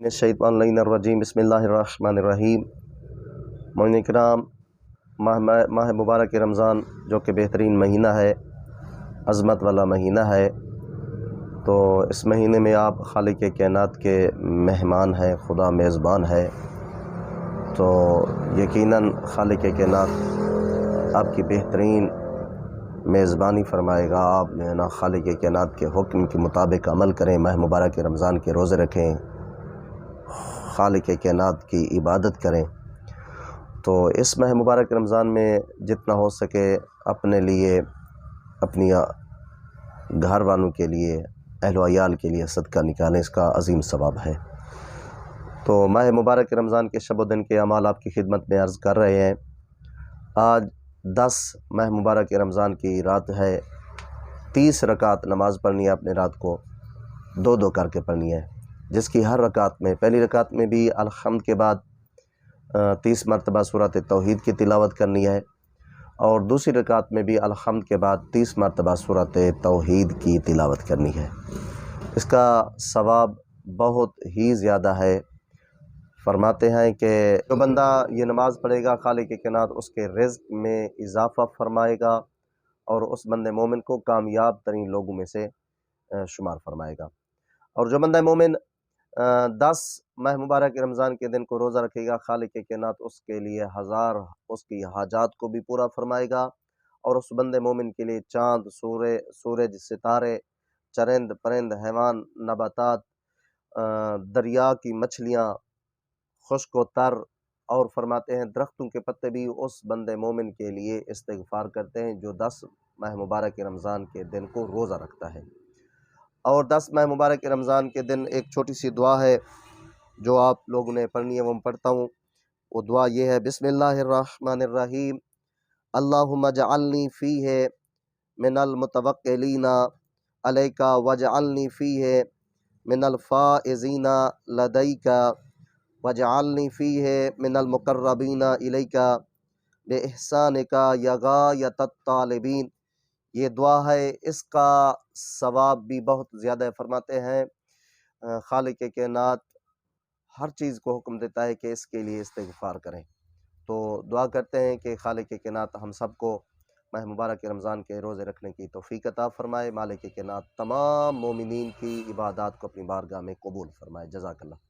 الرجیم بسم اللہ الرحمن الرحیم۔ مومنین کرام، ماہ مبارک رمضان جو کہ بہترین مہینہ ہے، عظمت والا مہینہ ہے، تو اس مہینے میں آپ خالق کائنات کے مہمان ہیں، خدا میزبان ہے، تو یقیناً خالق کائنات آپ کی بہترین میزبانی فرمائے گا۔ آپ جو ہے نا خالق کائنات کے حکم کے مطابق عمل کریں، ماہ مبارک رمضان کے روزے رکھیں، خالق کائنات کی عبادت کریں۔ تو اس ماہ مبارک رمضان میں جتنا ہو سکے اپنے لیے، اپنی گھر والوں کے لیے، اہل و عیال کے لیے صدقہ نکالیں، اس کا عظیم ثواب ہے۔ تو ماہ مبارک رمضان کے شب و دن کے اعمال آپ کی خدمت میں عرض کر رہے ہیں۔ آج 10 ماہ مبارک رمضان کی رات ہے، 30 رکعت نماز پڑھنی ہے اپنے رات کو، 2 کر کے پڑھنی ہے، جس کی ہر رکعت میں، پہلی رکعت میں بھی الحمد کے بعد 30 مرتبہ سورۃ توحید کی تلاوت کرنی ہے، اور دوسری رکعت میں بھی الحمد کے بعد 30 مرتبہ سورۃ توحید کی تلاوت کرنی ہے۔ اس کا ثواب بہت ہی زیادہ ہے۔ فرماتے ہیں کہ جو بندہ یہ نماز پڑھے گا، خالق کائنات اس کے رزق میں اضافہ فرمائے گا، اور اس بندے مومن کو کامیاب ترین لوگوں میں سے شمار فرمائے گا۔ اور جو بندہ مومن 10 ماہ مبارک رمضان کے دن کو روزہ رکھے گا، خالق کائنات اس کے لیے اس کی حاجات کو بھی پورا فرمائے گا، اور اس بندے مومن کے لیے چاند، سورج، ستارے، چرند پرند، حیوان، نباتات، دریا کی مچھلیاں، خشک و تر، اور فرماتے ہیں درختوں کے پتے بھی اس بندے مومن کے لیے استغفار کرتے ہیں جو 10 ماہ مبارک رمضان کے دن کو روزہ رکھتا ہے۔ اور 10 ماہ مبارک رمضان کے دن ایک چھوٹی سی دعا ہے جو آپ لوگوں نے پڑھنی ہے، وہ میں پڑھتا ہوں۔ وہ دعا یہ ہے: بسم اللہ الرحمن الرحیم، اللہم اجعلنی فیہ من المتوکلین علیک واجعلنی فیہ من الفائزین لدیک واجعلنی فیہ من المقربین الیک بإحسانک یا غایۃ الطالبین۔ یہ دعا ہے، اس کا ثواب بھی بہت زیادہ ہے۔ فرماتے ہیں خالق کائنات ہر چیز کو حکم دیتا ہے کہ اس کے لیے استغفار کریں۔ تو دعا کرتے ہیں کہ خالق کائنات ہم سب کو ماہ مبارک رمضان کے روزے رکھنے کی توفیق عطا فرمائے، مالک کائنات تمام مومنین کی عبادات کو اپنی بارگاہ میں قبول فرمائے۔ جزاک اللہ۔